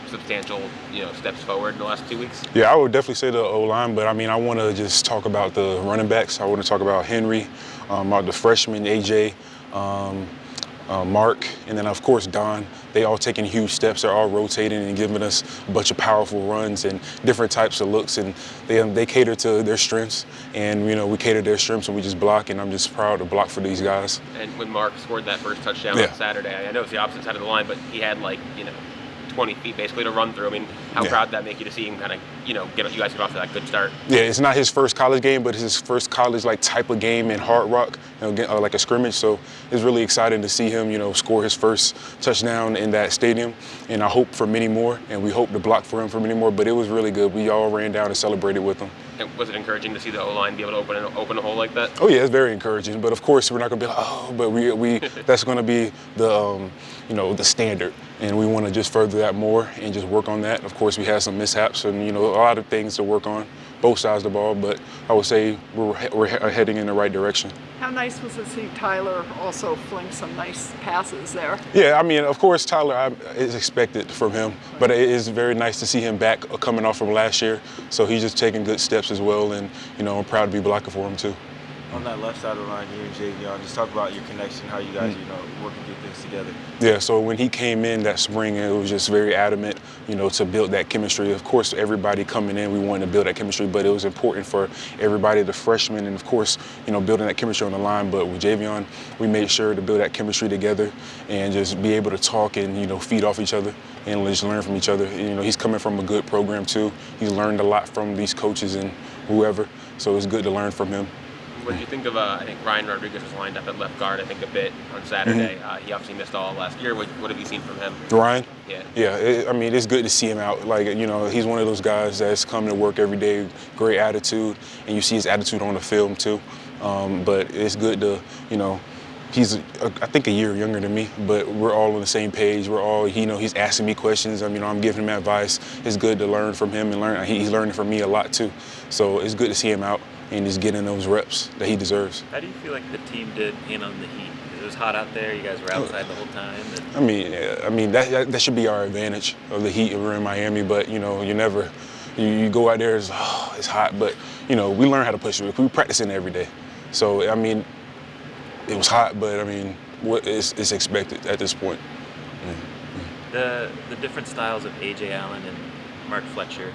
substantial, steps forward in the last 2 weeks? Yeah, I would definitely say the O-line, but I mean, I want to just talk about the running backs. I want to talk about Henry, about the freshman, AJ, Mark, and then of course Don. They all taking huge steps. They're all rotating and giving us a bunch of powerful runs and different types of looks, and they cater to their strengths, and we cater to their strengths, and we just block. And I'm just proud to block for these guys. And when Mark scored that first touchdown on Saturday, I know it's the opposite side of the line, but he had 20 feet basically to run through. I mean, how proud did that make you to see him kind of, get you guys get off to that good start? Yeah, it's not his first college game, but it's his first college type of game in Hard Rock, like a scrimmage. So it's really exciting to see him, score his first touchdown in that stadium. And I hope for many more, and we hope to block for him for many more. But it was really good. We all ran down and celebrated with him. And was it encouraging to see the O-line be able to open a hole like that? Oh yeah, it's very encouraging. But of course, we're not going to be like, but we that's going to be the the standard, and we want to just further that more and just work on that. Of course, we had some mishaps and a lot of things to work on, both sides of the ball. But I would say we're heading in the right direction. How nice was to see Tyler also fling some nice passes there? Yeah, I mean, of course, Tyler is expected from him, but it is very nice to see him back coming off from last year. So he's just taking good steps as well, and I'm proud to be blocking for him too. On that left side of the line, you and Javion, just talk about your connection, how you guys, working through things together. Yeah, so when he came in that spring, it was just very adamant, to build that chemistry. Of course, everybody coming in, we wanted to build that chemistry, but it was important for everybody, the freshmen, and of course, building that chemistry on the line. But with Javion, we made sure to build that chemistry together and just be able to talk and, feed off each other and just learn from each other. He's coming from a good program too. He's learned a lot from these coaches and whoever, so it's good to learn from him. What did you think of, I think Ryan Rodriguez was lined up at left guard, I think, a bit on Saturday. He obviously missed all last year. What have you seen from him? Ryan? Yeah. Yeah, I mean, it's good to see him out. He's one of those guys that's coming to work every day, great attitude, and you see his attitude on the film too. But it's good to, he's, I think, a year younger than me, but we're all on the same page. We're all, he's asking me questions. I'm giving him advice. It's good to learn from him and learn. He's learning from me a lot too. So it's good to see him out and he's getting those reps that he deserves. How do you feel like the team did handling the heat? It was hot out there. You guys were outside the whole time. I mean that should be our advantage of the heat. We're in Miami, but you go out there, it's hot, but we learn how to push it. We practice it every day. So I mean, it was hot, but I mean, what is expected at this point. The different styles of AJ Allen and Mark Fletcher.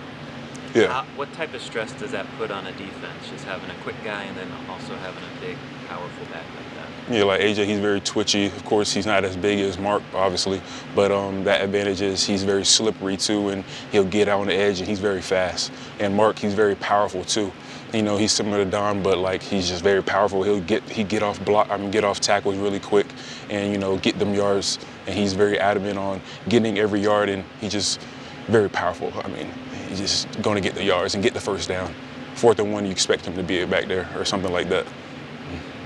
Yeah. What type of stress does that put on a defense, just having a quick guy and then also having a big, powerful back like that? Yeah, like AJ, he's very twitchy. Of course, he's not as big as Mark, obviously, but that advantage is he's very slippery too, and he'll get out on the edge, and he's very fast. And Mark, he's very powerful too. He's similar to Don, but he's just very powerful. He get off tackles really quick, and get them yards. And he's very adamant on getting every yard, and he's just very powerful. I mean, he's just going to get the yards and get the first down. 4th and 1, you expect him to be back there or something like that.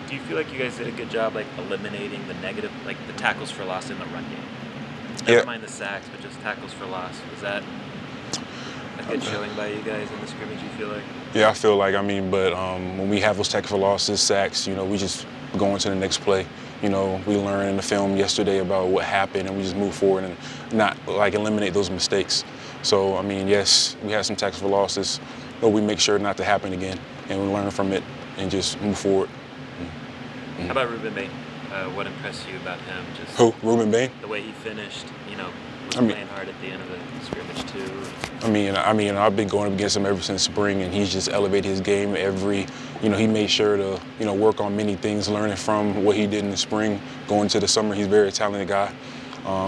Do you feel like you guys did a good job eliminating the negative, the tackles for loss in the run game? Never mind the sacks, but just tackles for loss. Was that a good showing by you guys in the scrimmage, you feel like? Yeah, I feel like, but when we have those tackles for losses, sacks, we just go on to the next play. We learned in the film yesterday about what happened, and we just move forward and not eliminate those mistakes. So, yes, we had some tackles for losses, but we make sure not to happen again, and we learn from it and just move forward. How about Ruben Bain? What impressed you about him? Just who? Ruben Bain? The way he finished, was playing hard at the end of the scrimmage too. I've been going up against him ever since spring, and he's just elevated his game he made sure to, work on many things, learning from what he did in the spring, going to the summer. He's a very talented guy.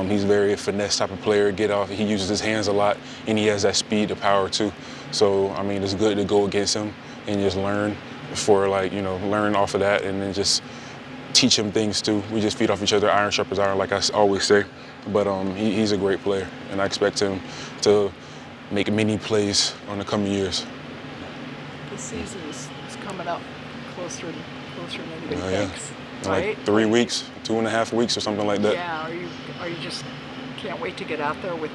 He's very finesse type of player, he uses his hands a lot, and he has that speed, the power too. So, it's good to go against him and just learn learn off of that, and then just teach him things too. We just feed off each other, iron sharpens iron, like I always say. But he's a great player, and I expect him to make many plays on the coming years. The season is coming up closer and anybody thinks, right? 3 weeks, 2.5 weeks or something like that. Yeah, are you just can't wait to get out there with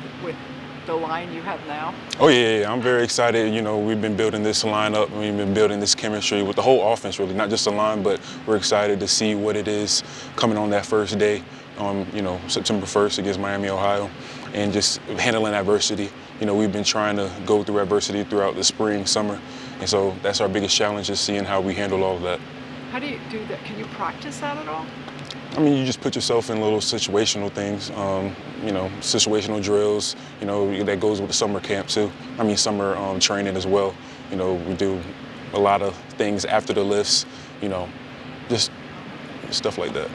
the line you have now? Oh yeah, I'm very excited. We've been building this lineup, we've been building this chemistry with the whole offense, really, not just the line, but we're excited to see what it is coming on that first day on, September 1st against Miami, Ohio. and just handling adversity. You know, we've been trying to go through adversity throughout the spring, summer, and so that's our biggest challenge, is seeing how we handle all of that. How do you do that? Can you practice that at all? I mean, you just put yourself in little situational things, you know, situational drills, you know, that goes with the summer camp too. I mean, summer training as well. You know, we do a lot of things after the lifts, you know, just stuff like that.